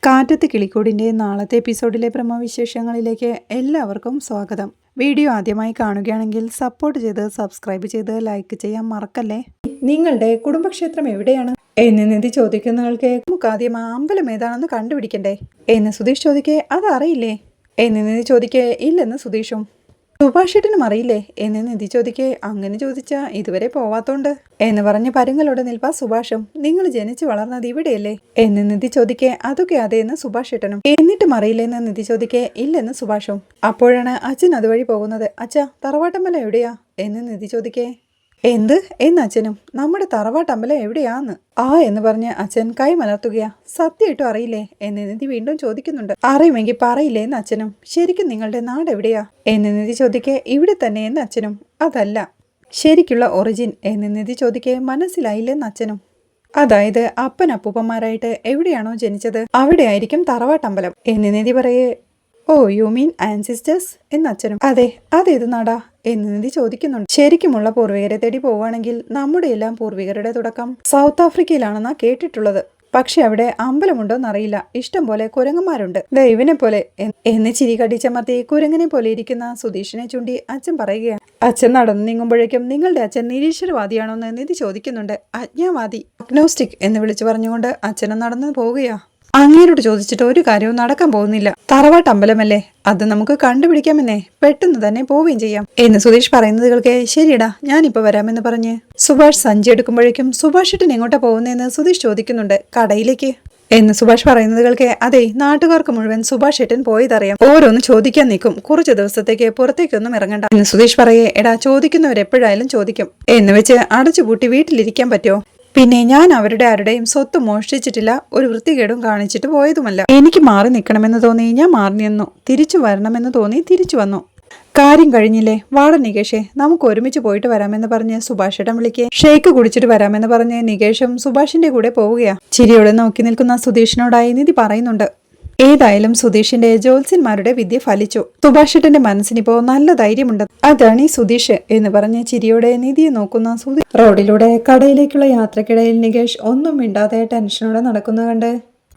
കാറ്റത്ത് കിളിക്കൂടിൻ്റെ നാളത്തെ എപ്പിസോഡിലെ പ്രമവിശേഷങ്ങളിലേക്ക് എല്ലാവർക്കും സ്വാഗതം. വീഡിയോ ആദ്യമായി കാണുകയാണെങ്കിൽ സപ്പോർട്ട് ചെയ്ത് സബ്സ്ക്രൈബ് ചെയ്ത് ലൈക്ക് ചെയ്യാൻ മറക്കല്ലേ. നിങ്ങളുടെ കുടുംബക്ഷേത്രം എവിടെയാണ് എന്ന് നിധി ചോദിക്കുന്നവൾക്ക് നമുക്ക് ആദ്യം അമ്പലം ഏതാണെന്ന് കണ്ടുപിടിക്കണ്ടേ എന്ന് സുധീഷ് ചോദിക്കേ അതറിയില്ലേ എന്ന് നിധി ചോദിക്കേ ഇല്ലെന്ന് സുധീഷും. സുഭാഷേട്ടനും അറിയില്ലേ എന്ന് നിധി ചോദിക്കേ അങ്ങനെ ചോദിച്ചാ ഇതുവരെ പോവാത്തോണ്ട് എന്ന് പറഞ്ഞ് പരുങ്ങളോട് നിൽപ്പാ സുഭാഷും. നിങ്ങൾ ജനിച്ചു വളർന്നത് ഇവിടെയല്ലേ എന്ന് നിധി ചോദിക്കേ അതൊക്കെ അതേന്ന് സുഭാഷേട്ടനും. എന്നിട്ടും അറിയില്ലെന്ന് നിധി ചോദിക്കേ ഇല്ലെന്ന് സുഭാഷും. അപ്പോഴാണ് അച്ഛൻ അതുവഴി പോകുന്നത്. അച്ഛാ തറവാട്ടമ്പലം എവിടെയാ എന്ന് നിധി ചോദിക്കേ. എന്ത് എന്ന് അച്ഛനും. നമ്മുടെ തറവാട്ടമ്പലം എവിടെയാന്ന് എന്ന് പറഞ്ഞ് അച്ഛൻ കൈ മലർത്തുകയാ. സത്യമായിട്ടും അറിയില്ലേ എന്ന് നിധി വീണ്ടും ചോദിക്കുന്നുണ്ട്. അറിയുമെങ്കിൽ പറയില്ലേ എന്ന് അച്ഛനും. ശരിക്കും നിങ്ങളുടെ നാട് എവിടെയാ എന്ന് നിധി ചോദിക്കേ ഇവിടെ തന്നെ എന്ന് അച്ഛനും. അതല്ല ശരിക്കുള്ള ഒറിജിൻ എന്ന് നിധി ചോദിക്കേ മനസ്സിലായില്ലെന്ന് അച്ഛനും. അതായത് അപ്പൻ അപ്പൂപ്പന്മാരായിട്ട് എവിടെയാണോ ജനിച്ചത് അവിടെ ആയിരിക്കും തറവാട്ടമ്പലം എന്ന് നിധി പറയേ. ഓ യു മീൻ ആൻസിസ്റ്റേഴ്സ് എന്ന് അച്ഛനും. അതെ അതേത് നാടാ എന്ന് നിധി ചോദിക്കുന്നുണ്ട്. ശരിക്കുമുള്ള പൂർവികരെ തേടി പോവുകയാണെങ്കിൽ നമ്മുടെ എല്ലാം പൂർവികരുടെ തുടക്കം സൗത്ത് ആഫ്രിക്കയിലാണെന്നാ കേട്ടിട്ടുള്ളത്. പക്ഷെ അവിടെ അമ്പലമുണ്ടോന്നറിയില്ല. ഇഷ്ടം പോലെ കുരങ്ങന്മാരുണ്ട്. ദൈവനെ പോലെ എന്ന് ചിരി കടിച്ചമർത്തി കുരങ്ങനെ പോലെ ഇരിക്കുന്ന സുധീഷിനെ ചൂണ്ടി അച്ഛൻ പറയുകയാണ്. അച്ഛൻ നടന്നു നീങ്ങുമ്പോഴേക്കും നിങ്ങളുടെ അച്ഛൻ നിരീശ്വരവാദിയാണോന്ന് നിധി ചോദിക്കുന്നുണ്ട്. അജ്ഞാവാദി അഗ്നോസ്റ്റിക് എന്ന് വിളിച്ചു പറഞ്ഞുകൊണ്ട് അച്ഛനും നടന്നു പോവുകയാ. അങ്ങേരോട് ചോദിച്ചിട്ട് ഒരു കാര്യവും നടക്കാൻ പോകുന്നില്ല. തറവാട്ടമ്പലമല്ലേ, അത് നമുക്ക് കണ്ടുപിടിക്കാമെന്നേ, പെട്ടെന്ന് തന്നെ പോവുകയും ചെയ്യാം എന്ന് സുധീഷ് പറയുന്നത് കേൾക്കെ ശരിയടാ ഞാനിപ്പോ വരാമെന്ന് പറഞ്ഞ് സുഭാഷ് സഞ്ചി എടുക്കുമ്പോഴേക്കും സുഭാഷേട്ടൻ എങ്ങോട്ടാ പോകുന്നതെന്ന് സുധീഷ് ചോദിക്കുന്നുണ്ട്. കടയിലേക്ക് എന്ന് സുഭാഷ് പറയുന്നത് കേൾക്കെ അതെ നാട്ടുകാർക്ക് മുഴുവൻ സുഭാഷ് ഏട്ടൻ പോയതറിയാം. ഓരോന്ന് ചോദിക്കാൻ നിൽക്കും. കുറച്ച് ദിവസത്തേക്ക് പുറത്തേക്കൊന്നും ഇറങ്ങണ്ട എന്ന് സുധീഷ് പറയേ. എടാ ചോദിക്കുന്നവരെപ്പോഴായാലും ചോദിക്കും എന്ന് വെച്ച് അടച്ചുപൂട്ടി വീട്ടിലിരിക്കാൻ പറ്റുമോ? പിന്നെ ഞാൻ അവരുടെ ആരുടെയും സ്വത്ത് മോഷ്ടിച്ചിട്ടില്ല, ഒരു വൃത്തികേടും കാണിച്ചിട്ട് പോയതുമല്ല. എനിക്ക് മാറി നിൽക്കണമെന്ന് തോന്നി ഞാൻ മാറി നിന്നു, തിരിച്ചു വരണമെന്ന് തോന്നി തിരിച്ചു വന്നു. കാര്യം കഴിഞ്ഞില്ലേ വാട നികേഷേ, നമുക്ക് ഒരുമിച്ച് പോയിട്ട് വരാമെന്ന് പറഞ്ഞ് സുഭാഷേട്ടൻ വിളിക്കേ. ഷേക്ക് കുടിച്ചിട്ട് വരാമെന്ന് പറഞ്ഞ് നികേഷും സുഭാഷിന്റെ കൂടെ പോവുകയാ. ചിരിയോടെ നോക്കി നിൽക്കുന്ന സുധീഷിനോടായി നിധി പറയുന്നുണ്ട്. ഏതായാലും സുധീഷിന്റെ ജ്യോത്സ്യന്മാരുടെ വിദ്യ ഫലിച്ചു. സുഭാഷേട്ടന്റെ മനസ്സിനിപ്പോ നല്ല ധൈര്യമുണ്ട്. അതാണ് ഈ സുധീഷ് എന്ന് പറഞ്ഞ് ചിരിയോടെ നിധിയെ നോക്കുന്ന സുധീഷ്. റോഡിലൂടെ കടയിലേക്കുള്ള യാത്രക്കിടയിൽ നികേഷ് ഒന്നും മിണ്ടാതെ ടെൻഷനോടെ നടക്കുന്നത് കണ്ട്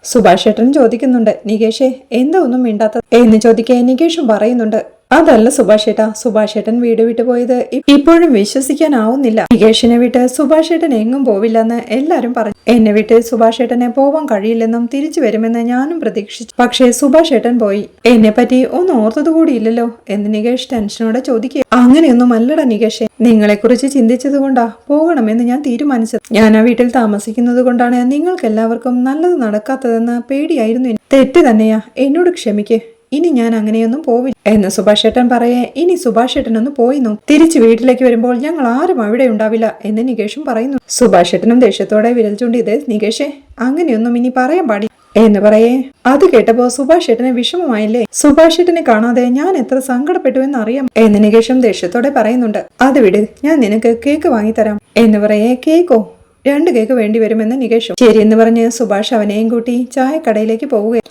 സുഭാഷേട്ടൻ ചോദിക്കുന്നുണ്ട്. നികേഷേ എന്താ ഒന്നും മിണ്ടാത്ത എന്ന് ചോദിക്കേ നികേഷും പറയുന്നുണ്ട്. അതല്ല സുഭാഷേട്ടാ, സുഭാഷേട്ടൻ വീട് വിട്ടു പോയത് ഇപ്പോഴും വിശ്വസിക്കാനാവുന്നില്ല. നികേഷിനെ വിട്ട് സുഭാഷേട്ടൻ എങ്ങും പോവില്ലെന്ന് എല്ലാരും പറഞ്ഞു. എന്നെ വിട്ട് സുഭാഷേട്ടനെ പോവാൻ കഴിയില്ലെന്നും തിരിച്ചു വരുമെന്ന് ഞാനും പ്രതീക്ഷിച്ചു. പക്ഷേ സുഭാഷേട്ടൻ പോയി. എന്നെ പറ്റി ഒന്നും ഓർത്തത് കൂടിയില്ലല്ലോ എന്ന് നികേഷ് ടെൻഷനോടെ ചോദിക്കുക. അങ്ങനെയൊന്നും അല്ലടാ നികേഷെ, നിങ്ങളെക്കുറിച്ച് ചിന്തിച്ചത് കൊണ്ടാ പോകണമെന്ന് ഞാൻ തീരുമാനിച്ചത്. ഞാൻ ആ വീട്ടിൽ താമസിക്കുന്നത് കൊണ്ടാണ് നിങ്ങൾക്ക് എല്ലാവർക്കും നല്ലത് നടക്കാത്തതെന്ന് പേടിയായിരുന്നു. തെറ്റ് തന്നെയാ, എന്നോട് ക്ഷമിക്ക്. ഇനി ഞാൻ അങ്ങനെയൊന്നും പോവില്ല എന്ന് സുഭാഷേട്ടൻ പറയേ. ഇനി സുഭാഷേട്ടനൊന്ന് പോയി നോക്കും, തിരിച്ചു വീട്ടിലേക്ക് വരുമ്പോൾ ഞങ്ങൾ ആരും അവിടെ ഉണ്ടാവില്ല എന്ന് നികേഷും പറയുന്നു. സുഭാഷേട്ടനും ദേഷ്യത്തോടെ വിരൽ ചൂണ്ടിയത് നികേഷേ അങ്ങനെയൊന്നും ഇനി പറയാൻ പാടില്ല എന്ന് പറയേ. അത് കേട്ടപ്പോ സുഭാഷേട്ടന് വിഷമമായില്ലേ. സുഭാഷേട്ടനെ കാണാതെ ഞാൻ എത്ര സങ്കടപ്പെട്ടു എന്ന് അറിയാം എന്ന് നികേഷും ദേഷ്യത്തോടെ പറയുന്നുണ്ട്. അത് വിട്, ഞാൻ നിനക്ക് കേക്ക് വാങ്ങിത്തരാം എന്ന് പറയേ. കേക്കോ? 2 കേക്ക് വേണ്ടി വരുമെന്ന് നികേഷും. ശരിയെന്ന് പറഞ്ഞ് സുഭാഷ് അവനെയും കൂട്ടി ചായക്കടയിലേക്ക് പോവുകയാണ്.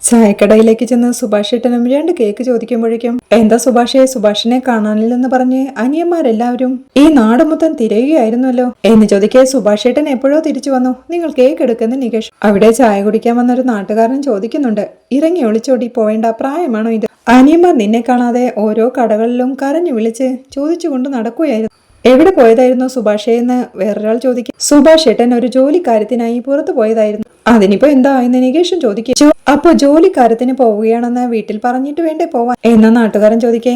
ചായക്കടയിലേക്ക് ചെന്ന് സുഭാഷേട്ടനും 2 കേക്ക് ചോദിക്കുമ്പോഴേക്കും എന്താ സുഭാഷെ, സുഭാഷിനെ കാണാനില്ലെന്ന് പറഞ്ഞ് അനിയന്മാരെല്ലാവരും ഈ നാട് മൊത്തം തിരയുകയായിരുന്നല്ലോ എന്ന് ചോദിക്കേ. സുഭാഷേട്ടൻ എപ്പോഴോ തിരിച്ചു വന്നു, നിങ്ങൾ കേക്ക് എടുക്കുന്ന നികേഷ്. അവിടെ ചായ കുടിക്കാൻ വന്നൊരു നാട്ടുകാരൻ ചോദിക്കുന്നുണ്ട്. ഇറങ്ങി ഒളിച്ചോടി പോവേണ്ട പ്രായമാണോ ഇത്? അനിയന്മാർ നിന്നെ കാണാതെ ഓരോ കടകളിലും കരഞ്ഞു വിളിച്ച് ചോദിച്ചുകൊണ്ട് നടക്കുകയായിരുന്നു. എവിടെ പോയതായിരുന്നു സുഭാഷേ എന്ന് വേറൊരാൾ ചോദിക്കും. സുഭാഷേട്ടൻ ഒരു ജോലിക്കാര്യത്തിനായി പുറത്തു പോയതായിരുന്നു. അതിനിപ്പോ എന്താ എന്ന് നികേഷും ചോദിക്കും. അപ്പൊ ജോലിക്കാര്യത്തിന് പോവുകയാണെന്ന് വീട്ടിൽ പറഞ്ഞിട്ട് വേണ്ടേ പോവാൻ എന്ന നാട്ടുകാരൻ ചോദിക്കേ.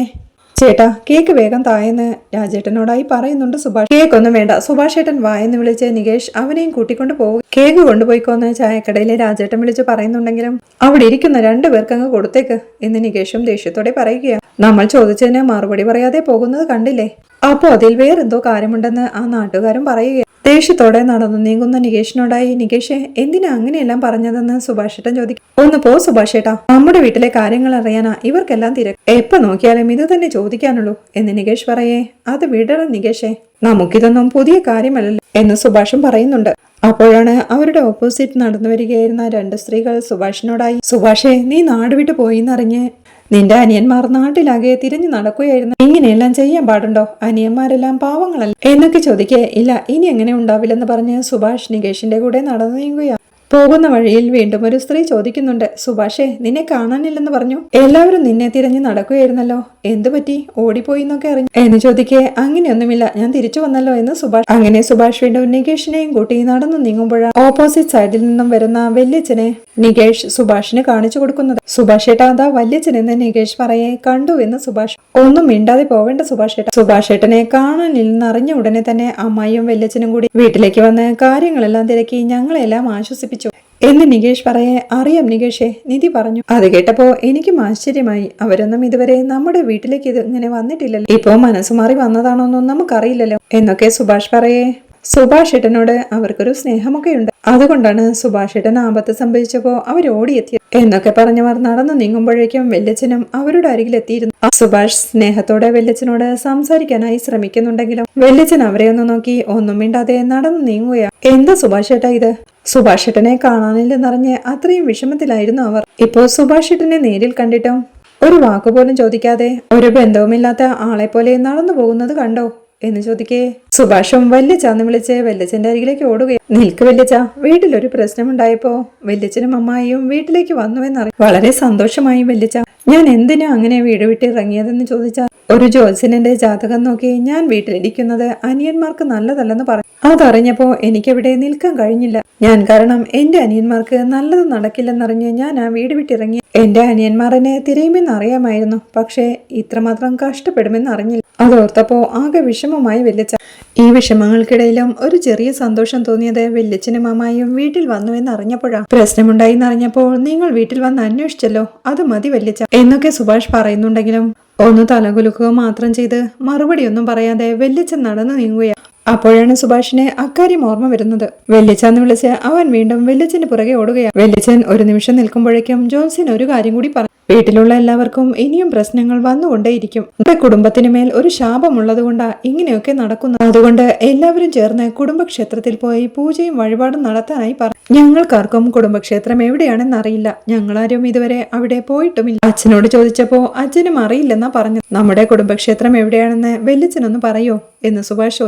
ചേട്ടാ കേക്ക് വേഗം തായെന്ന് രാജേട്ടനോടായി പറയുന്നുണ്ട് സുഭാഷ്. കേക്കൊന്നും വേണ്ട, സുഭാഷേട്ടൻ വായെന്ന് വിളിച്ച് നികേഷ് അവനെയും കൂട്ടിക്കൊണ്ട് പോകും. കേക്ക് കൊണ്ടുപോയിക്കോന്ന് ചായക്കടയിലെ രാജേട്ടൻ വിളിച്ച് പറയുന്നുണ്ടെങ്കിലും അവിടെ ഇരിക്കുന്ന 2 പേർക്കങ്ങ് കൊടുത്തേക്ക് എന്ന് നികേഷും ദേഷ്യത്തോടെ പറയുകയാണ്. നമ്മൾ ചോദിച്ചതിന് മറുപടി പറയാതെ പോകുന്നത് കണ്ടില്ലേ, അപ്പോ അതിൽ വേറെന്തോ കാര്യമുണ്ടെന്ന് ആ നാട്ടുകാരും പറയുകയാണ്. ദേഷ്യത്തോടെ നടന്നു നീങ്ങുന്ന നികേഷിനോടായി നികേഷെ എന്തിനാ അങ്ങനെയെല്ലാം പറഞ്ഞതെന്ന് സുഭാഷേട്ടൻ ചോദിക്കും. ഒന്ന് പോ സുഭാഷേട്ടാ, നമ്മുടെ വീട്ടിലെ കാര്യങ്ങൾ അറിയാനാ ഇവർക്കെല്ലാം തിരക്ക്, എപ്പോ നോക്കിയാലും ഇത് തന്നെ ചോദിക്കാനുള്ളൂ എന്ന് നികേഷ് പറയേ. അത് വിടണം നികേഷെ, നമുക്കിതൊന്നും പുതിയ കാര്യമല്ലല്ലോ എന്ന് സുഭാഷും പറയുന്നുണ്ട്. അപ്പോഴാണ് അവരുടെ ഓപ്പോസിറ്റ് നടന്നു വരികയായിരുന്ന 2 സ്ത്രീകൾ സുഭാഷിനോടായി സുഭാഷെ നീ നാട് വിട്ടു പോയിന്നറിഞ്ഞ് നിന്റെ അനിയന്മാർ നാട്ടിലാകെ തിരിഞ്ഞു നടക്കുകയായിരുന്നു, ഇങ്ങനെയെല്ലാം ചെയ്യാൻ പാടുണ്ടോ? അനിയന്മാരെല്ലാം പാവങ്ങളല്ല എന്നൊക്കെ ചോദിക്കേ. ഇല്ല ഇനി എങ്ങനെ ഉണ്ടാവില്ലെന്ന് പറഞ്ഞ് സുഭാഷ് നികേഷിന്റെ കൂടെ നടന്നു നീങ്ങുകയാണ്. പോകുന്ന വഴിയിൽ വീണ്ടും ഒരു സ്ത്രീ ചോദിക്കുന്നുണ്ട്, സുഭാഷേ നിന്നെ കാണാനില്ലെന്ന് പറഞ്ഞു, എല്ലാവരും നിന്നെ തിരഞ്ഞു നടക്കുകയായിരുന്നല്ലോ, എന്തു പറ്റി, ഓടിപ്പോയി എന്നൊക്കെ അറിഞ്ഞു എന്ന് ചോദിക്കേ, അങ്ങനെയൊന്നുമില്ല, ഞാൻ തിരിച്ചു വന്നല്ലോ എന്ന് സുഭാഷ്. അങ്ങനെ സുഭാഷ് വീണ്ടും നികേഷിനെയും കൂട്ടി നടന്നു നീങ്ങുമ്പോഴാണ് ഓപ്പോസിറ്റ് സൈഡിൽ നിന്നും വരുന്ന വല്യച്ഛനെ നികേഷ് സുഭാഷിന് കാണിച്ചു കൊടുക്കുന്നത്. സുഭാഷ് ഏട്ടാ അതാ വല്യച്ഛൻ എന്ന് നികേഷ് പറയെ. കണ്ടു എന്ന് സുഭാഷ്. ഒന്നും മിണ്ടാതെ പോവേണ്ട സുഭാഷ് ഏട്ട. സുഭാഷ് ഏട്ടനെ കാണാനില്ലെന്ന് അറിഞ്ഞ ഉടനെ തന്നെ അമ്മായിയും വല്യച്ഛനും കൂടി വീട്ടിലേക്ക് വന്ന് കാര്യങ്ങളെല്ലാം തിരക്കി ഞങ്ങളെല്ലാം ആശ്വസിപ്പിച്ചു എന്ന് നികേഷ് പറയെ. അറിയാം നികേഷേ, നിധി പറഞ്ഞു. അത് കേട്ടപ്പോ എനിക്കും ആശ്ചര്യമായി. അവരൊന്നും ഇതുവരെ നമ്മുടെ വീട്ടിലേക്ക് ഇങ്ങനെ വന്നിട്ടില്ലല്ലോ, ഇപ്പോ മനസ്സുമാറി വന്നതാണോന്നും നമുക്കറിയില്ലല്ലോ എന്നൊക്കെ സുഭാഷ് പറയെ. സുഭാഷ് ഏട്ടനോട് അവർക്കൊരു സ്നേഹമൊക്കെ ഉണ്ട്, അതുകൊണ്ടാണ് സുഭാഷ് ഏട്ടൻ ആപത്ത് സംഭവിച്ചപ്പോ അവർ ഓടിയെത്തിയത് എന്നൊക്കെ പറഞ്ഞവർ നടന്നു നീങ്ങുമ്പോഴേക്കും വല്യച്ഛനും അവരുടെ അരികിലെത്തിയിരുന്നു. സുഭാഷ് സ്നേഹത്തോടെ വല്യച്ഛനോട് സംസാരിക്കാനായി ശ്രമിക്കുന്നുണ്ടെങ്കിലും വല്യച്ഛൻ അവരെ ഒന്ന് നോക്കി ഒന്നും മിണ്ടാതെ നടന്നു നീങ്ങുകയാ. എന്താ സുഭാഷ് ഏട്ടാ ഇത്? സുഭാഷ് ഏട്ടനെ കാണാനില്ലെന്നറിഞ്ഞ് അത്രയും വിഷമത്തിലായിരുന്നു അവർ. ഇപ്പോ സുഭാഷ് ഏട്ടനെ നേരിൽ കണ്ടിട്ടും ഒരു വാക്കുപോലും ചോദിക്കാതെ ഒരു ബന്ധവുമില്ലാത്ത ആളെ പോലെ നടന്നു പോകുന്നത് കണ്ടോ എന്ന് ചോദിക്കേ, സുഭാഷും വല്യച്ചാന്ന് വിളിച്ച് വല്യച്ഛന്റെ അരികിലേക്ക് ഓടുകയും, നിൽക്ക് വല്യച്ച, വീട്ടിലൊരു പ്രശ്നമുണ്ടായപ്പോ വല്യച്ഛനും അമ്മായിയും വീട്ടിലേക്ക് വന്നുവെന്നറിയാം. വളരെ സന്തോഷമായി വല്യച്ച. ഞാൻ എന്തിനാ അങ്ങനെ വീട് വിട്ട് ഇറങ്ങിയതെന്ന് ചോദിച്ചാൽ, ഒരു ജ്യോത്സ്യന്റെ ജാതകം നോക്കി ഞാൻ വീട്ടിലിരിക്കുന്നത് അനിയന്മാർക്ക് നല്ലതല്ലെന്ന് പറഞ്ഞു. അതറിഞ്ഞപ്പോ എനിക്കവിടെ നിൽക്കാൻ കഴിഞ്ഞില്ല. ഞാൻ കാരണം എന്റെ അനിയന്മാർക്ക് നല്ലത് നടക്കില്ലെന്നറിഞ്ഞ് ഞാൻ ആ വീട് വിട്ടിറങ്ങി. എന്റെ അനിയന്മാർ എന്നെ തിരയുമെന്ന് അറിയാമായിരുന്നു, പക്ഷേ ഇത്രമാത്രം കഷ്ടപ്പെടുമെന്ന് അറിഞ്ഞില്ല. അതോർത്തപ്പോ ആകെ വിഷമമായി വല്യച്ച. ഈ വിഷമങ്ങൾക്കിടയിലും ഒരു ചെറിയ സന്തോഷം തോന്നിയത് വല്യച്ഛനും അമ്മായിയും വീട്ടിൽ വന്നു എന്ന് അറിഞ്ഞപ്പോഴാണ്. പ്രശ്നമുണ്ടായി എന്നറിഞ്ഞപ്പോൾ നിങ്ങൾ വീട്ടിൽ വന്ന് അന്വേഷിച്ചല്ലോ, അത് മതി വല്യച്ച എന്നൊക്കെ സുഭാഷ് പറയുന്നുണ്ടെങ്കിലും ഒന്ന് തലകുലുക്കുക മാത്രം ചെയ്ത് മറുപടിയൊന്നും പറയാതെ വല്യച്ഛൻ നടന്നു നീങ്ങുകയാണ്. അപ്പോഴാണ് സുഭാഷിനെ അക്കാര്യം ഓർമ്മ വരുന്നത്. വല്യച്ഛന്ന് വിളിച്ച് അവൻ വീണ്ടും വല്യച്ഛന് പുറകെ ഓടുകയാണ്. വല്യച്ഛൻ ഒരു നിമിഷം നിൽക്കുമ്പോഴേക്കും ജോൺസൺ ഒരു കാര്യം കൂടി പറഞ്ഞു. വീട്ടിലുള്ള എല്ലാവർക്കും ഇനിയും പ്രശ്നങ്ങൾ വന്നുകൊണ്ടേയിരിക്കും. നമ്മുടെ കുടുംബത്തിന് മേൽ ഒരു ശാപമുള്ളത് കൊണ്ടാ ഇങ്ങനെയൊക്കെ നടക്കുന്നു. അതുകൊണ്ട് എല്ലാവരും ചേർന്ന് കുടുംബക്ഷേത്രത്തിൽ പോയി പൂജയും വഴിപാടും നടത്താനായി പറഞ്ഞു. ഞങ്ങൾക്കാർക്കും കുടുംബക്ഷേത്രം എവിടെയാണെന്നറിയില്ല, ഞങ്ങളാരും ഇതുവരെ അവിടെ പോയിട്ടുമില്ല. അച്ഛനോട് ചോദിച്ചപ്പോ അച്ഛനും അറിയില്ലെന്നാ പറഞ്ഞത്. നമ്മുടെ കുടുംബക്ഷേത്രം എവിടെയാണെന്ന് വല്യച്ഛനൊന്ന് പറയോ എന്ന് സുഭാഷ്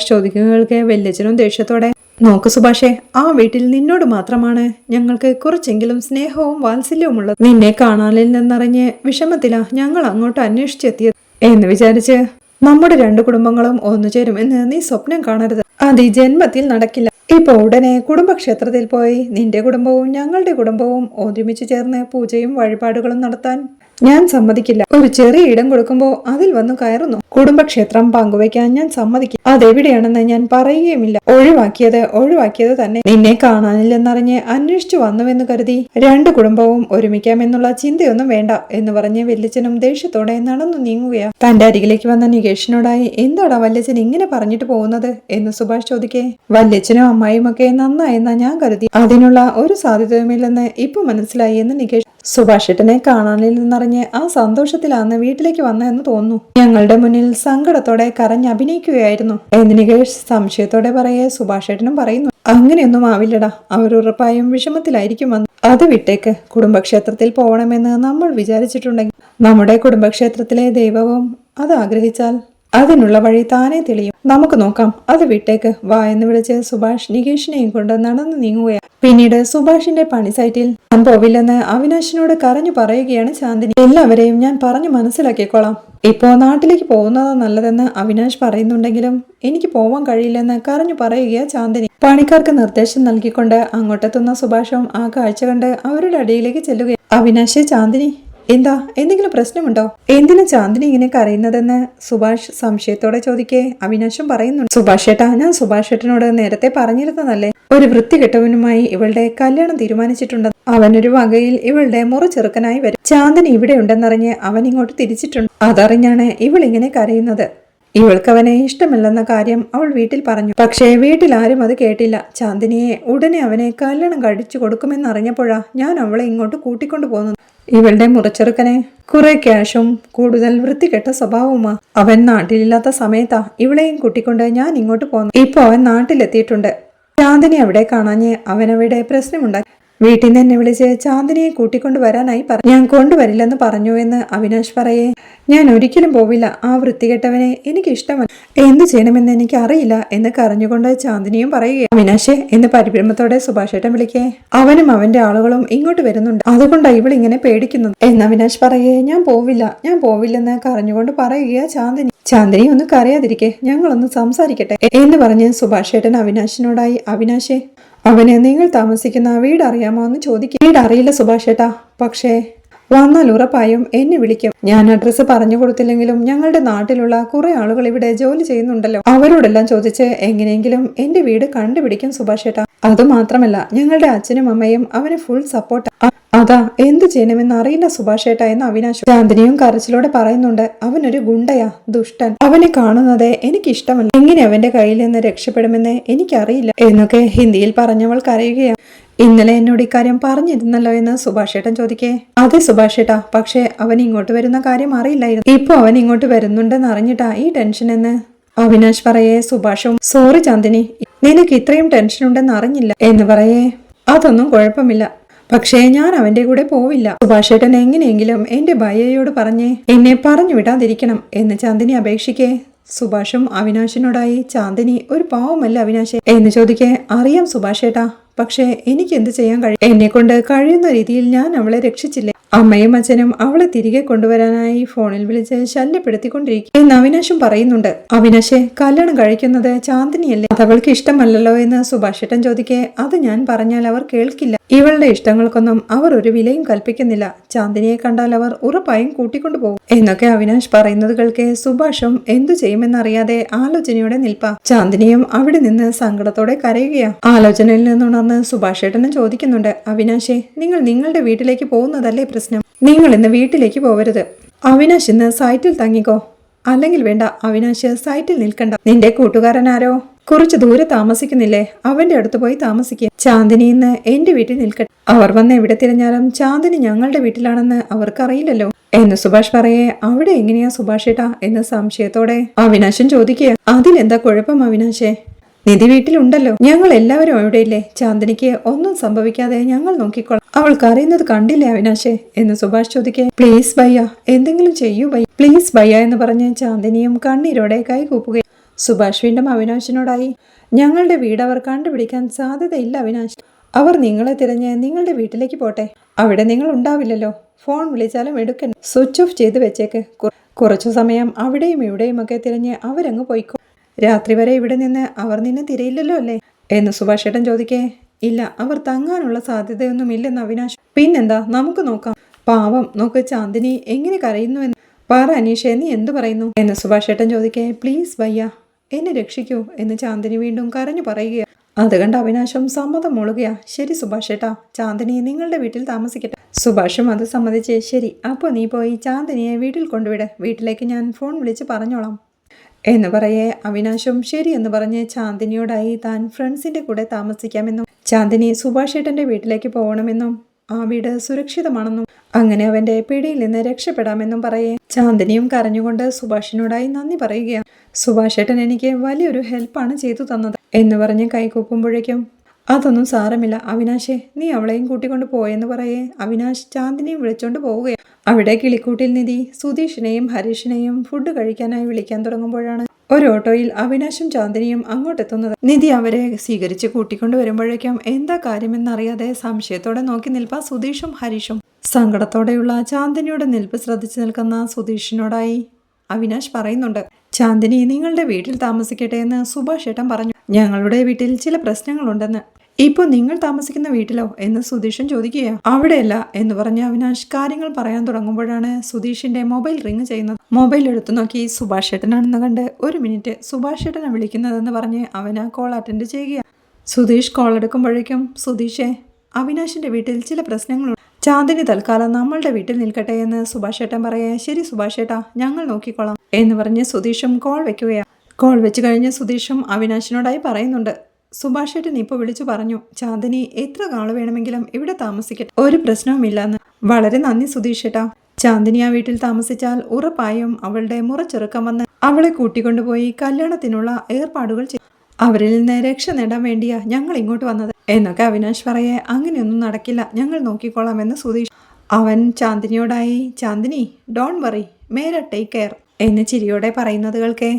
ചോദിക്കുന്നവർക്ക് വല്യച്ഛനും ദേഷ്യത്തോടെ, നോക്ക് സുഭാഷേ, ആ വീട്ടിൽ നിന്നോട് മാത്രമാണ് ഞങ്ങൾക്ക് കുറച്ചെങ്കിലും സ്നേഹവും വാത്സല്യവും ഉള്ളത്. നിന്നെ കാണാനില്ലെന്നറിഞ്ഞ് വിഷമത്തിലാ ഞങ്ങൾ അങ്ങോട്ട് അന്വേഷിച്ചെത്തിയത് എന്ന് വിചാരിച്ച് നമ്മുടെ രണ്ടു കുടുംബങ്ങളും ഒന്നുചേരുമെന്ന് നീ സ്വപ്നം കാണരുത്. അത് ഈ ജന്മത്തിൽ നടക്കില്ല. ഇപ്പൊ ഉടനെ കുടുംബക്ഷേത്രത്തിൽ പോയി നിന്റെ കുടുംബവും ഞങ്ങളുടെ കുടുംബവും ഒരുമിച്ച് ചേർന്ന് പൂജയും വഴിപാടുകളും നടത്താൻ ഞാൻ സമ്മതിക്കില്ല. ഒരു ചെറിയ ഇടം കൊടുക്കുമ്പോ അതിൽ വന്നു കയറുന്നു. കുടുംബക്ഷേത്രം പങ്കുവയ്ക്കാൻ ഞാൻ സമ്മതിക്കും. അതെവിടെയാണെന്ന് ഞാൻ പറയുകയുമില്ല. ഒഴിവാക്കിയത് തന്നെ. നിന്നെ കാണാനില്ലെന്നറിഞ്ഞ് അന്വേഷിച്ചു വന്നുവെന്ന് കരുതി രണ്ടു കുടുംബവും ഒരുമിക്കാമെന്നുള്ള ചിന്തയൊന്നും വേണ്ട എന്ന് പറഞ്ഞ് വല്യച്ഛനും ദേഷ്യത്തോടെ നടന്നു നീങ്ങുകയാ. തന്റെ അരികിലേക്ക് വന്ന നികേഷിനോടായി, എന്താടാ വല്യച്ഛൻ ഇങ്ങനെ പറഞ്ഞിട്ട് പോകുന്നത് എന്ന് സുഭാഷ് ചോദിക്കേ. വല്യച്ഛനും അമ്മായും ഒക്കെ നന്നായെന്നാ ഞാൻ കരുതി, അതിനുള്ള ഒരു സാധ്യതയുമില്ലെന്ന് ഇപ്പൊ മനസ്സിലായി എന്ന് നികേഷ്. സുഭാഷ് ഏട്ടനെ കാണാനില്ലെന്നറിഞ്ഞ് ആ സന്തോഷത്തിലാന്ന് വീട്ടിലേക്ക് വന്നതെന്ന് തോന്നുന്നു. ഞങ്ങളുടെ മുന്നിൽ സങ്കടത്തോടെ കരഞ്ഞഭിനയിക്കുകയായിരുന്നു എന്ന് നികേഷ് സംശയത്തോടെ പറയെ. സുഭാഷ് ഏട്ടനും പറയുന്നു, അങ്ങനെയൊന്നും ആവില്ലടാ, അവരുറപ്പായും വിഷമത്തിലായിരിക്കും വന്നു. അത് വിട്ടേക്ക്. കുടുംബക്ഷേത്രത്തിൽ പോകണമെന്ന് നമ്മൾ വിചാരിച്ചിട്ടുണ്ടെങ്കിൽ നമ്മുടെ കുടുംബക്ഷേത്രത്തിലെ ദൈവവും അത് ആഗ്രഹിച്ചാൽ അതിനുള്ള വഴി താനേ തെളിയും. നമുക്ക് നോക്കാം, അത് വിട്ടേക്ക് വാ എന്ന് വിളിച്ച് സുഭാഷ് നികേഷിനെയും കൊണ്ട് നടന്നു നീങ്ങുകയാണ്. പിന്നീട് സുഭാഷിന്റെ പണി സൈറ്റിൽ ഞാൻ പോവില്ലെന്ന് അവിനാശിനോട് കരഞ്ഞു പറയുകയാണ് ചാന്ദിനി. എല്ലാവരെയും ഞാൻ പറഞ്ഞു മനസ്സിലാക്കിക്കോളാം. ഇപ്പോ നാട്ടിലേക്ക് പോകുന്നതാ നല്ലതെന്ന് അവിനാശ് പറയുന്നുണ്ടെങ്കിലും എനിക്ക് പോവാൻ കഴിയില്ലെന്ന് കരഞ്ഞു പറയുകയാ ചാന്ദിനി. പണിക്കാർക്ക് നിർദ്ദേശം നൽകിക്കൊണ്ട് അങ്ങോട്ടെത്തുന്ന സുഭാഷും ആ കാഴ്ച കണ്ട് അവരുടെ അടിയിലേക്ക് ചെല്ലുകയാണ്. അവിനാശ്, ചാന്ദിനി എന്താ, എന്തെങ്കിലും പ്രശ്നമുണ്ടോ? എന്തിനാ ചാന്ദിനി ഇങ്ങനെ കരയുന്നതെന്ന് സുഭാഷ് സംശയത്തോടെ ചോദിക്കേ. അവിനാശും പറയുന്നുണ്ട്, സുഭാഷ് ഏട്ടാ, ഞാൻ സുഭാഷ് ഏട്ടനോട് നേരത്തെ പറഞ്ഞിരുന്നതല്ലേ, ഒരു വൃത്തികെട്ടവനുമായി ഇവളുടെ കല്യാണം തീരുമാനിച്ചിട്ടുണ്ട്. അവനൊരു വകയിൽ ഇവളുടെ മുറച്ചെറുക്കനായി വരും. ചാന്ദിനി ഇവിടെ ഉണ്ടെന്നറിഞ്ഞ് അവൻ ഇങ്ങോട്ട് തിരിച്ചിട്ടുണ്ട്. അതറിഞ്ഞാണ് ഇവൾ ഇങ്ങനെ കരയുന്നത്. ഇവൾക്ക് അവനെ ഇഷ്ടമല്ലെന്ന കാര്യം അവൾ വീട്ടിൽ പറഞ്ഞു. പക്ഷേ വീട്ടിൽ ആരും അത് കേട്ടില്ല. ചാന്ദിനിയെ ഉടനെ അവനെ കല്യാണം കഴിച്ചു കൊടുക്കുമെന്നറിഞ്ഞപ്പോഴാ ഞാൻ അവളെ ഇങ്ങോട്ട് കൂട്ടിക്കൊണ്ടു പോകുന്നത്. ഇവളുടെ മുറച്ചെറുക്കനെ കുറെ ക്യാഷും കൂടുതൽ വൃത്തികെട്ട സ്വഭാവവുമാ. അവൻ നാട്ടിലില്ലാത്ത സമയത്താ ഇവളെയും കൂട്ടിക്കൊണ്ട് ഞാൻ ഇങ്ങോട്ട് പോന്നു. ഇപ്പൊ അവൻ നാട്ടിലെത്തിയിട്ടുണ്ട്. ചാന്ദിനി അവിടെ കാണാഞ്ഞ് അവനവിടെ പ്രശ്നമുണ്ടാക്കി. വീട്ടിൽ നിന്ന് എന്നെ വിളിച്ച് ചാന്ദിനിയെ കൂട്ടിക്കൊണ്ടു വരാനായി പറഞ്ഞു. ഞാൻ കൊണ്ടുവരില്ലെന്ന് പറഞ്ഞു എന്ന് അവിനാഷ് പറയേ, ഞാൻ ഒരിക്കലും പോവില്ല. ആ വൃത്തികെട്ടവനെ എനിക്ക് ഇഷ്ടമല്ല. എന്ത് ചെയ്യണമെന്ന് എനിക്ക് അറിയില്ല എന്ന് കരഞ്ഞുകൊണ്ട് ചാന്ദിനിയും പറയുക. അവിനാശെ എന്ന് പരിഭ്രമത്തോടെ സുഭാഷേട്ടൻ വിളിക്കേ, അവനും അവന്റെ ആളുകളും ഇങ്ങോട്ട് വരുന്നുണ്ട്, അതുകൊണ്ടാണ് ഇവളിങ്ങനെ പേടിക്കുന്നത് എന്ന് അവിനാശ് പറയേ. ഞാൻ പോവില്ലെന്ന് കരഞ്ഞുകൊണ്ട് പറയുക ചാന്ദിനി. ചാന്ദിനി ഒന്ന് കരയാതിരിക്കെ, ഞങ്ങളൊന്ന് സംസാരിക്കട്ടെ എന്ന് പറഞ്ഞ് സുഭാഷേട്ടൻ അവിനാശിനോടായി, അവിനാശെ അവന് നിങ്ങൾ താമസിക്കുന്ന വീട് അറിയാമോ എന്ന് ചോദിക്കും. വീട് അറിയില്ല സുഭാഷേട്ടാ, പക്ഷേ വന്നാൽ ഉറപ്പായും എന്നെ വിളിക്കും. ഞാൻ അഡ്രസ്സ് പറഞ്ഞു കൊടുത്തില്ലെങ്കിലും ഞങ്ങളുടെ നാട്ടിലുള്ള കുറെ ആളുകൾ ഇവിടെ ജോലി ചെയ്യുന്നുണ്ടല്ലോ, അവരോടെല്ലാം ചോദിച്ച് എങ്ങനെയെങ്കിലും എന്റെ വീട് കണ്ടുപിടിക്കും സുഭാഷേട്ടാ. അതുമാത്രമല്ല ഞങ്ങളുടെ അച്ഛനും അമ്മയും അവന് ഫുൾ സപ്പോർട്ട്. അതാ എന്തു ചെയ്യണമെന്ന് അറിയില്ല സുഭാഷേട്ട എന്ന് അവിനാശ്. ചാന്ദിനിയും കരച്ചിലോടെ പറയുന്നുണ്ട്, അവനൊരു ഗുണ്ടയാ, ദുഷ്ടൻ. അവനെ കാണുന്നത് എനിക്കിഷ്ടമല്ല. എങ്ങനെ അവന്റെ കയ്യിൽ നിന്ന് രക്ഷപ്പെടുമെന്ന് എനിക്കറിയില്ല എന്നൊക്കെ ഹിന്ദിയിൽ പറഞ്ഞവൾ കരയുകയാണ്. ഇന്നലെ എന്നോട് ഇക്കാര്യം പറഞ്ഞിരുന്നല്ലോ എന്ന് സുഭാഷേട്ടൻ ചോദിക്കേ. അതെ സുഭാഷേട്ടാ, പക്ഷെ അവൻ ഇങ്ങോട്ട് വരുന്ന കാര്യം അറിയില്ലായിരുന്നു. ഇപ്പൊ അവൻ ഇങ്ങോട്ട് വരുന്നുണ്ടെന്ന് അറിഞ്ഞിട്ടാ ഈ ടെൻഷൻ എന്ന് അവിനാശ് പറയേ. സുഭാഷും, സോറി ചാന്ദിനി, നിനക്ക് ഇത്രയും ടെൻഷൻ ഉണ്ടെന്ന് അറിഞ്ഞില്ല എന്ന് പറയേ. അതൊന്നും കുഴപ്പമില്ല, പക്ഷേ ഞാൻ അവന്റെ കൂടെ പോവില്ല. സുഭാഷേട്ടൻ എങ്ങനെയെങ്കിലും എന്റെ ഭയ്യയോട് പറഞ്ഞേ എന്നെ പറഞ്ഞു വിടാതിരിക്കണം എന്ന് ചാന്ദിനി അപേക്ഷിക്കേ. സുഭാഷും അവിനാശിനോടായി, ചാന്ദിനി ഒരു പാവമല്ല അവിനാശെ എന്ന് ചോദിക്കേ. അറിയാം സുഭാഷേട്ടാ, പക്ഷേ എനിക്ക് എന്ത് ചെയ്യാൻ കഴിയും? എന്നെ കൊണ്ട് കഴിയുന്ന രീതിയിൽ ഞാൻ അവളെ രക്ഷിച്ചില്ലേ. അമ്മയും അച്ഛനും അവളെ തിരികെ കൊണ്ടുവരാനായി ഫോണിൽ വിളിച്ച് ശല്യപ്പെടുത്തിക്കൊണ്ടിരിക്കും എന്ന് അവിനാശും പറയുന്നുണ്ട്. അവിനാശെ കല്യാണം കഴിക്കുന്നത് ചാന്ദിനിയല്ലേ, അതവൾക്ക് ഇഷ്ടമല്ലല്ലോ എന്ന് സുഭാഷേട്ടൻ ചോദിക്കേ. അത് ഞാൻ പറഞ്ഞാൽ അവർ കേൾക്കില്ല. ഇവളുടെ ഇഷ്ടങ്ങൾക്കൊന്നും അവർ ഒരു വിലയും കൽപ്പിക്കുന്നില്ല. ചാന്ദിനിയെ കണ്ടാൽ അവർ ഉറപ്പായും കൂട്ടിക്കൊണ്ടു പോകും എന്നൊക്കെ അവിനാശ് പറയുന്നത് കേൾക്കെ സുഭാഷും എന്തു ചെയ്യുമെന്നറിയാതെ ആലോചനയോടെ നിൽപ്പാ. ചാന്ദിനിയും അവിടെ നിന്ന് സങ്കടത്തോടെ കരയുകയാ. ആലോചനയിൽ നിന്നുണർന്ന് സുഭാഷേട്ടനും ചോദിക്കുന്നുണ്ട്, അവിനാശെ നിങ്ങൾ നിങ്ങളുടെ വീട്ടിലേക്ക് പോകുന്നതല്ലേ പ്രശ്നം? നിങ്ങൾ ഇന്ന് വീട്ടിലേക്ക് പോവരുത്. അവിനാശ് ഇന്ന് സൈറ്റിൽ തങ്ങിക്കോ. അല്ലെങ്കിൽ വേണ്ട, അവിനാശ് സൈറ്റിൽ നിൽക്കണ്ട. നിന്റെ കൂട്ടുകാരനാരോ കുറച്ച് ദൂരെ താമസിക്കുന്നില്ലേ, അവന്റെ അടുത്ത് പോയി താമസിക്കുക. ചാന്ദിനി ഇന്ന് എന്റെ വീട്ടിൽ നിൽക്കട്ടെ. അവർ വന്ന് എവിടെ തിരഞ്ഞാലും ചാന്ദിനി ഞങ്ങളുടെ വീട്ടിലാണെന്ന് അവർക്കറിയില്ലല്ലോ എന്ന് സുഭാഷ് പറയേ. അവിടെ എങ്ങനെയാ സുഭാഷേട്ടാ എന്ന് സംശയത്തോടെ അവിനാശൻ ചോദിക്കുക. അതിലെന്താ കുഴപ്പം അവിനാശേ? നിധി വീട്ടിലുണ്ടല്ലോ, ഞങ്ങൾ എല്ലാവരും അവിടെയില്ലേ. ചാന്ദിനിക്ക് ഒന്നും സംഭവിക്കാതെ ഞങ്ങൾ നോക്കിക്കോളാം. അവൾക്ക് അറിയുന്നത് കണ്ടില്ലേ അവിനാശേ എന്ന് സുഭാഷ് ചോദിക്കേ. പ്ലീസ് ഭയ്യ, എന്തെങ്കിലും ചെയ്യൂ ഭയ്യ, പ്ലീസ് ഭയ്യ എന്ന് പറഞ്ഞ് ചാന്ദിനിയും കണ്ണീരോടെ കൈകൂപ്പുകയും. സുഭാഷ് വീണ്ടും അവിനാശിനോടായി, ഞങ്ങളുടെ വീട് അവർ കണ്ടുപിടിക്കാൻ സാധ്യതയില്ല അവിനാശ്. അവർ നിങ്ങളെ തിരഞ്ഞ് നിങ്ങളുടെ വീട്ടിലേക്ക് പോട്ടെ. അവിടെ നിങ്ങൾ ഉണ്ടാവില്ലല്ലോ. ഫോൺ വിളിച്ചാലും എടുക്കണ്ട, സ്വിച്ച് ഓഫ് ചെയ്ത് വെച്ചേക്ക്. കുറച്ചു സമയം അവിടെയും ഇവിടെയും ഒക്കെ തിരഞ്ഞ് അവരങ്ങ് പോയിക്കോ. രാത്രി വരെ ഇവിടെ നിന്ന് അവർ നിന്നെ തിരയില്ലല്ലോ അല്ലേ എന്ന് സുഭാഷേട്ടൻ ചോദിക്കേ. ഇല്ല, അവർ തങ്ങാനുള്ള സാധ്യതയൊന്നും ഇല്ലെന്ന് അവിനാശ്. പിന്നെന്താ, നമുക്ക് നോക്കാം. പാവം, നോക്ക് ചാന്ദിനി എങ്ങനെ കരയുന്നു എന്ന് പറ അനീഷേ, നീ എന്തു പറയുന്നു എന്ന് സുഭാഷേട്ടൻ ചോദിക്കേ. പ്ലീസ് ഭയ്യ, എന്നെ രക്ഷിക്കൂ എന്ന് ചാന്ദിനി വീണ്ടും കരഞ്ഞു പറയുക. അത് കണ്ട് അവിനാശം സമ്മതം മൂളുകയാ. ശരി സുഭാഷേട്ടാ, ചാന്ദിനി നിങ്ങളുടെ വീട്ടിൽ താമസിക്കട്ടെ. സുഭാഷും അത് സമ്മതിച്ച്, ശരി, അപ്പോൾ നീ പോയി ചാന്ദിനിയെ വീട്ടിൽ കൊണ്ടുവിട്. വീട്ടിലേക്ക് ഞാൻ ഫോൺ വിളിച്ച് പറഞ്ഞോളാം എന്ന് പറയേ. അവിനാശും ശരി എന്ന് പറഞ്ഞ് ചാന്ദിനിയോടായി താൻ ഫ്രണ്ട്സിന്റെ കൂടെ താമസിക്കാമെന്നും ചാന്ദിനി സുഭാഷേട്ടന്റെ വീട്ടിലേക്ക് പോകണമെന്നും ആ വീട് സുരക്ഷിതമാണെന്നും അങ്ങനെ അവന്റെ പിടിയിൽ നിന്ന് രക്ഷപ്പെടാമെന്നും പറയേ. ചാന്ദിനിയും കരഞ്ഞുകൊണ്ട് സുഭാഷിനോടായി നന്ദി പറയുകയാണ്. സുഭാഷേട്ടൻ എനിക്ക് വലിയൊരു ഹെൽപ്പാണ് ചെയ്തു തന്നത് എന്ന് പറഞ്ഞ് കൈകൂപ്പുമ്പോഴേക്കും, അതൊന്നും സാരമില്ല അവിനാശെ, നീ അവളെയും കൂട്ടിക്കൊണ്ട് പോയെന്ന് പറയേ. അവിനാശ് ചാന്ദിനിയും വിളിച്ചോണ്ട് പോവുകയാണ്. അവിടെ കിളിക്കൂട്ടിൽ നിധി സുധീഷിനെയും ഹരീഷിനെയും ഫുഡ് കഴിക്കാനായി വിളിക്കാൻ തുടങ്ങുമ്പോഴാണ് ഒരു ഓട്ടോയിൽ അവിനാശും ചാന്ദിനിയും അങ്ങോട്ടെത്തുന്നത്. നിധി അവരെ സ്വീകരിച്ച് കൂട്ടിക്കൊണ്ടു വരുമ്പോഴേക്കും എന്താ കാര്യമെന്നറിയാതെ സംശയത്തോടെ നോക്കി നിൽപ്പാ സുധീഷും ഹരീഷും. സങ്കടത്തോടെയുള്ള ചാന്ദിനിയുടെ നിൽപ്പ് ശ്രദ്ധിച്ചു നിൽക്കുന്ന സുധീഷിനോടായി അവിനാശ് പറയുന്നുണ്ട്, ചാന്ദിനി നിങ്ങളുടെ വീട്ടിൽ താമസിക്കട്ടെ എന്ന് സുഭാഷ് ഏട്ടൻ പറഞ്ഞു. ഞങ്ങളുടെ വീട്ടിൽ ചില പ്രശ്നങ്ങളുണ്ടെന്ന്. ഇപ്പോൾ നിങ്ങൾ താമസിക്കുന്ന വീട്ടിലോ എന്ന് സുധീഷൻ ചോദിക്കുക. അവിടെയല്ല എന്ന് പറഞ്ഞ് അവിനാശ് കാര്യങ്ങൾ പറയാൻ തുടങ്ങുമ്പോഴാണ് സുധീഷിന്റെ മൊബൈൽ റിങ് ചെയ്യുന്നത്. മൊബൈൽ എടുത്തു നോക്കി സുഭാഷ് ഏട്ടനാണെന്ന് കണ്ട്, ഒരു മിനിറ്റ്, സുഭാഷ് ഏട്ടനെ വിളിക്കുന്നതെന്ന് പറഞ്ഞ് അവന് കോൾ അറ്റൻഡ് ചെയ്യുക. സുധീഷ് കോൾ എടുക്കുമ്പോഴേക്കും, സുധീഷേ, അവിനാശിന്റെ വീട്ടിൽ ചില പ്രശ്നങ്ങളുണ്ട്. ചാന്ദിനി തൽക്കാലം നമ്മളുടെ വീട്ടിൽ നിൽക്കട്ടെ എന്ന് സുഭാഷ് ഏട്ടൻ പറയേ. ശരി സുഭാഷ് ഏട്ടാ, ഞങ്ങൾ നോക്കിക്കോളാം എന്ന് പറഞ്ഞ് സുധീഷും കോൾ വെക്കുകയാണ്. കോൾ വെച്ച് കഴിഞ്ഞ് സുധീഷും അവിനാശിനോടായി പറയുന്നുണ്ട്, സുഭാഷ് ഏട്ടൻ ഇപ്പോൾ വിളിച്ചു പറഞ്ഞു ചാന്ദിനി എത്ര നാൾ വേണമെങ്കിലും ഇവിടെ താമസിക്കട്ടെ, ഒരു പ്രശ്നവുമില്ലെന്ന്. വളരെ നന്ദി സുധീഷ് ഏട്ടാ. ചാന്ദിനി ആ വീട്ടിൽ താമസിച്ചാൽ ഉറപ്പായും അവളുടെ മുറച്ചെറുക്കം വന്ന് അവളെ കൂട്ടിക്കൊണ്ടുപോയി കല്യാണത്തിനുള്ള ഏർപ്പാടുകൾ ചെയ്യും. അവരിൽ നിന്ന് രക്ഷ നേടാൻ വേണ്ടിയാ ഞങ്ങൾ ഇങ്ങോട്ട് വന്നത്. എന്നൊക്കെ അവിനാഷ് പറയേ. അങ്ങനെയൊന്നും നടക്കില്ല, ഞങ്ങൾ നോക്കിക്കോളാമെന്ന് സുധീഷ്. അവൻ ചാന്ദിനിയോടായി, ചാന്ദിനി ഡോൺ വറി, മേര ടേക്ക് കെയർ എന്ന് ചിരിയോടെ പറയുന്നത് കേൾക്കേ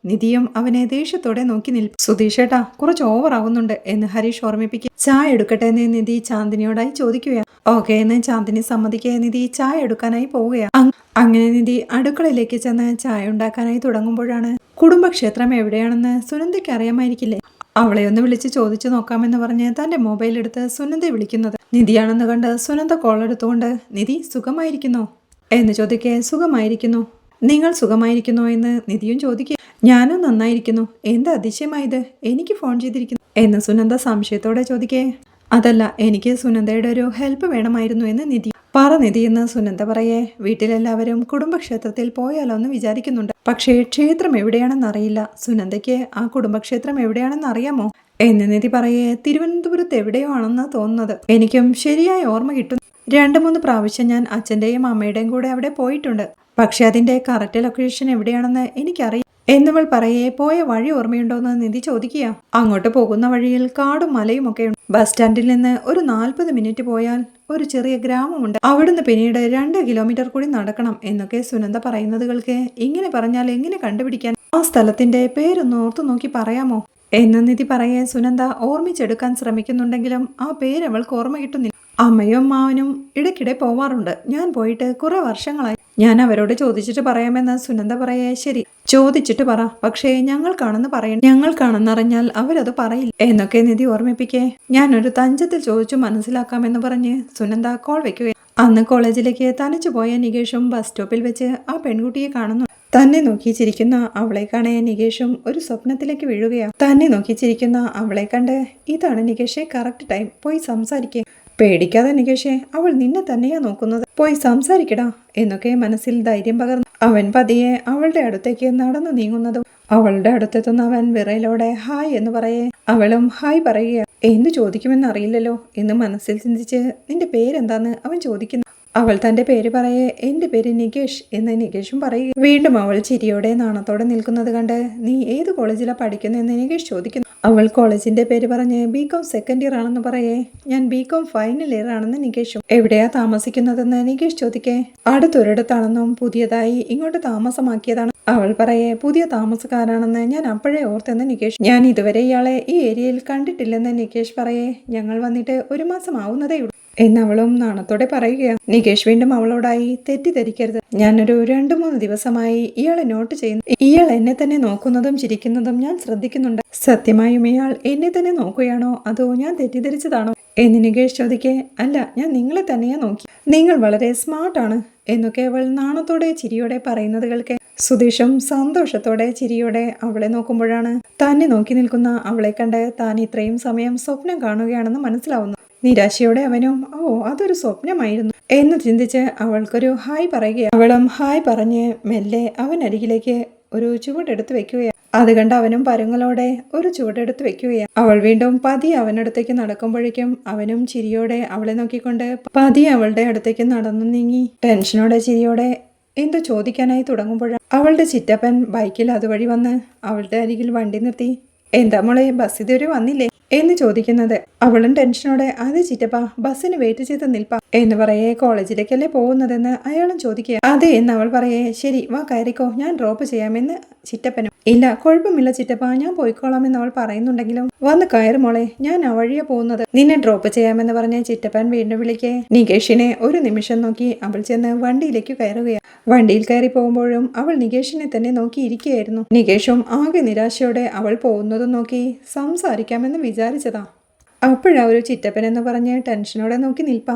നിധിയും അവനെ ദേഷ്യത്തോടെ നോക്കി നിൽക്കും. സുധീഷേട്ടാ, കുറച്ച് ഓവർ ആവുന്നുണ്ട് എന്ന് ഹരീഷ് ഓർമ്മിപ്പിക്കും. ചായ എടുക്കട്ടെ എന്ന് നിധി ചാന്ദിനിയോടായി ചോദിക്കുകയാണ്. ഓക്കെ എന്ന് ചാന്ദിനി സമ്മതിക്കുക. നിധി ചായ എടുക്കാനായി പോവുകയാണ്. അങ്ങനെ നിധി അടുക്കളയിലേക്ക് ചെന്ന് ചായ ഉണ്ടാക്കാനായി തുടങ്ങുമ്പോഴാണ് കുടുംബക്ഷേത്രം എവിടെയാണെന്ന് സുനന്ദയ്ക്ക് അറിയാമായിരിക്കില്ലേ. അവളെ ഒന്ന് വിളിച്ച് ചോദിച്ചു നോക്കാമെന്ന് പറഞ്ഞ് തന്റെ മൊബൈൽ എടുത്ത് സുനന്ദയെ വിളിക്കുന്നത്. നിധിയാണെന്ന് കണ്ട് സുനന്ദ കോൾ എടുത്തുകൊണ്ട്, നിധി സുഖമായിരിക്കുന്നോ എന്ന് ചോദിക്കേ. സുഖമായിരിക്കുന്നു, നിങ്ങൾ സുഖമായിരിക്കുന്നോ എന്ന് നിധിയും ചോദിക്കുക. ഞാനും നന്നായിരിക്കുന്നു, എന്താ അതിശയമായത്, എനിക്ക് ഫോൺ ചെയ്തിരിക്കുന്നു എന്ന് സുനന്ദ സംശയത്തോടെ ചോദിക്കേ. അതല്ല, എനിക്ക് സുനന്ദയുടെ ഒരു ഹെൽപ്പ് വേണമായിരുന്നു എന്ന് നിധി. പറ നിധി എന്ന് സുനന്ദ പറയേ. വീട്ടിലെല്ലാവരും കുടുംബക്ഷേത്രത്തിൽ പോയാലോ എന്ന് വിചാരിക്കുന്നുണ്ട്. പക്ഷേ ക്ഷേത്രം എവിടെയാണെന്ന് അറിയില്ല. സുനന്ദയ്ക്ക് ആ കുടുംബക്ഷേത്രം എവിടെയാണെന്ന് അറിയാമോ എന്ന് നിധി പറയേ. തിരുവനന്തപുരത്ത് എവിടെയോ ആണെന്ന് തോന്നുന്നത്, എനിക്കും ശരിയായ ഓർമ്മ കിട്ടുന്നു. 2-3 പ്രാവശ്യം ഞാൻ അച്ഛൻ്റെയും അമ്മയുടെയും കൂടെ അവിടെ പോയിട്ടുണ്ട്. പക്ഷെ അതിന്റെ കറക്റ്റ് ലൊക്കേഷൻ എവിടെയാണെന്ന് എനിക്കറിയാം എന്നവൾ പറയേ. പോയ വഴി ഓർമ്മയുണ്ടോന്ന് നിധി ചോദിക്കുക. അങ്ങോട്ട് പോകുന്ന വഴിയിൽ കാടും മലയും ഒക്കെ ഉണ്ട്. ബസ് സ്റ്റാൻഡിൽ നിന്ന് ഒരു 40 മിനിറ്റ് പോയാൽ ഒരു ചെറിയ ഗ്രാമമുണ്ട്. അവിടുന്ന് പിന്നീട് 2 കിലോമീറ്റർ കൂടി നടക്കണം എന്നൊക്കെ സുനന്ദ പറയുന്നത് കേൾക്കെ. ഇങ്ങനെ പറഞ്ഞാൽ എങ്ങനെ കണ്ടുപിടിക്കാൻ? ആ സ്ഥലത്തിന്റെ പേരൊന്ന് ഓർത്തു നോക്കി പറയാമോ എന്ന് നിധി പറയേ. സുനന്ദ ഓർമ്മിച്ചെടുക്കാൻ ശ്രമിക്കുന്നുണ്ടെങ്കിലും ആ പേര് അവൾക്ക് ഓർമ്മ കിട്ടുന്നില്ല. അമ്മയും മാവനും ഇടയ്ക്കിടെ പോവാറുണ്ട്. ഞാൻ പോയിട്ട് കുറെ വർഷങ്ങളായി. ഞാൻ അവരോട് ചോദിച്ചിട്ട് പറയാമെന്ന് സുനന്ദ പറയേ. ശരി, ചോദിച്ചിട്ട് പറ, പക്ഷേ ഞങ്ങൾക്കാണെന്ന് പറയണം. ഞങ്ങൾക്കാണെന്നറിഞ്ഞാൽ അവരത് പറയില്ല എന്നൊക്കെ നിധി ഓർമ്മിപ്പിക്കേ. ഞാനൊരു തഞ്ചത്തിൽ ചോദിച്ചു മനസ്സിലാക്കാമെന്ന് പറഞ്ഞ് സുനന്ദ കോൾ വെക്കുകയാണ്. അന്ന് കോളേജിലേക്ക് തനിച്ചു പോയ നികേഷും ബസ് സ്റ്റോപ്പിൽ വെച്ച് ആ പെൺകുട്ടിയെ കാണുന്നു. തന്നെ നോക്കി ചിരിക്കുന്ന അവളെ കാണേ നികേഷും ഒരു സ്വപ്നത്തിലേക്ക് വീഴുകയാണ്. തന്നെ നോക്കി ചിരിക്കുന്ന അവളെ കണ്ട്, ഇതാണ് നികേഷെ കറക്റ്റ് ടൈം, പോയി സംസാരിക്കേ. പേടിക്കാതെ നികേഷെ, അവൾ നിന്നെ തന്നെയാ നോക്കുന്നത്, പോയി സംസാരിക്കടാ എന്നൊക്കെ മനസ്സിൽ ധൈര്യം പകർന്നു അവൻ പതിയെ അവളുടെ അടുത്തേക്ക് നടന്നു നീങ്ങുന്നതും അവളുടെ അടുത്തെത്തുന്ന അവൻ വിറയലോടെ ഹായ് എന്ന് പറയേ. അവളും ഹായ് പറയുക. എന്തു ചോദിക്കുമെന്ന് അറിയില്ലല്ലോ എന്ന് മനസ്സിൽ ചിന്തിച്ച്, നിന്റെ പേരെന്താന്ന് അവൻ ചോദിക്കുന്നു. അവൾ തന്റെ പേര് പറയേ. എന്റെ പേര് നികേഷ് എന്ന് നികേഷും പറയുക. വീണ്ടും അവൾ ചിരിയോടെ നാണത്തോടെ നിൽക്കുന്നത് കണ്ട്, നീ ഏത് കോളേജിലാണ് പഠിക്കുന്നതെന്ന് നികേഷ് ചോദിക്കുന്നു. അവൾ കോളേജിന്റെ പേര് പറഞ്ഞ് ബികോം സെക്കൻഡ് ഇയർ ആണെന്ന് പറയേ. ഞാൻ ബികോം ഫൈനൽ ഇയർ ആണെന്ന് നികേഷും. എവിടെയാ താമസിക്കുന്നതെന്ന് നികേഷ് ചോദിക്കേ. അടുത്തൊരിടത്താണെന്നും പുതിയതായി ഇങ്ങോട്ട് താമസമാക്കിയതാണ് അവൾ പറയേ. പുതിയ താമസക്കാരാണെന്ന് ഞാൻ അപ്പോഴേ ഓർത്തെന്ന് നികേഷ്. ഞാൻ ഇതുവരെ ഇയാളെ ഈ ഏരിയയിൽ കണ്ടിട്ടില്ലെന്ന് നികേഷ് പറയേ. ഞങ്ങൾ വന്നിട്ട് 1 മാസം ആവുന്നതേ ഉള്ളൂ എന്നവളും നാണത്തോടെ പറയുകയാണ്. നികേഷ് വീണ്ടും അവളോടായി, തെറ്റിദ്ധരിക്കരുത്, ഞാനൊരു 2-3 ദിവസമായി ഇയാളെ നോട്ട് ചെയ്യുന്നു. ഇയാൾ എന്നെ തന്നെ നോക്കുന്നതും ചിരിക്കുന്നതും ഞാൻ ശ്രദ്ധിക്കുന്നുണ്ട്. സത്യമായും ഇയാൾ എന്നെ തന്നെ നോക്കുകയാണോ അതോ ഞാൻ തെറ്റിദ്ധരിച്ചതാണോ എന്ന് നികേഷ് ചോദിക്കേ. അല്ല, ഞാൻ നിങ്ങളെ തന്നെയാ നോക്കി, നിങ്ങൾ വളരെ സ്മാർട്ടാണ് എന്നൊക്കെ അവൾ നാണത്തോടെ ചിരിയോടെ പറയുന്നത് കേൾക്കെ. സുധീഷും സന്തോഷത്തോടെ ചിരിയോടെ അവളെ നോക്കുമ്പോഴാണ് തന്നെ നോക്കി നിൽക്കുന്ന അവളെ കണ്ട് താൻ ഇത്രയും സമയം സ്വപ്നം കാണുകയാണെന്ന് മനസ്സിലാവുന്നു. നിരാശയോടെ അവനും അതൊരു സ്വപ്നമായിരുന്നു എന്ന് ചിന്തിച്ച് അവൾക്കൊരു ഹായ് പറയുകയാണ്. അവളും ഹായ് പറഞ്ഞ് മെല്ലെ അവൻ അരികിലേക്ക് ഒരു ചുവടെടുത്ത് വെക്കുകയാണ്. അത് കണ്ട് അവനും പരുങ്ങലോടെ ഒരു ചുവടെടുത്ത് വെക്കുകയാണ്. അവൾ വീണ്ടും പതിയെ അവനടുത്തേക്ക് നടക്കുമ്പോഴേക്കും അവനും ചിരിയോടെ അവളെ നോക്കിക്കൊണ്ട് പതിയെ അവളുടെ അടുത്തേക്ക് നടന്നു നീങ്ങി ടെൻഷനോടെ ചിരിയോടെ എന്തോ ചോദിക്കാനായി തുടങ്ങുമ്പോഴാണ് അവളുടെ ചിറ്റപ്പൻ ബൈക്കിൽ അതുവഴി വന്ന് അവളുടെ അരികിൽ വണ്ടി നിർത്തി. എന്താ മോളെ, ബസ് ഇതുവരെ വന്നില്ലേ എന്ന് ചോദിക്കുന്നത്. അവളും ടെൻഷനോടെ, അത് ചിറ്റപ്പ, ബസ്സിന് വെയിറ്റ് ചെയ്ത് നിൽപ്പാ എന്ന് പറയേ. കോളേജിലേക്കല്ലേ പോകുന്നതെന്ന് അയാളും ചോദിക്കുക. അതെ എന്ന് അവൾ പറയേ. ശരി, വാ കയറിക്കോ, ഞാൻ ഡ്രോപ്പ് ചെയ്യാമെന്ന് ചിറ്റപ്പനും. ഇല്ല, കുഴപ്പമില്ല ചിറ്റപ്പ, ഞാൻ പോയിക്കോളാം എന്ന് അവൾ പറയുന്നുണ്ടെങ്കിലും, വന്ന് കയറി മോളെ, ഞാൻ ആ വഴിയാ പോകുന്നത്, നിന്നെ ഡ്രോപ്പ് ചെയ്യാമെന്ന് പറഞ്ഞ് ചിറ്റപ്പൻ വീണ്ടും വിളിക്കേ. നികേഷിനെ ഒരു നിമിഷം നോക്കി അവൾ ചെന്ന് വണ്ടിയിലേക്ക് കയറുകയാണ്. വണ്ടിയിൽ കയറി പോകുമ്പോഴും അവൾ നികേഷിനെ തന്നെ നോക്കിയിരിക്കുകയായിരുന്നു. നികേഷും ആകെ നിരാശയോടെ അവൾ പോകുന്നതും നോക്കി സംസാരിക്കാമെന്ന് വിചാരിച്ചതാ. അപ്പോഴാ ഒരു ചിറ്റപ്പൻ എന്ന് പറഞ്ഞ് ടെൻഷനോടെ നോക്കി നിൽപ്പാ.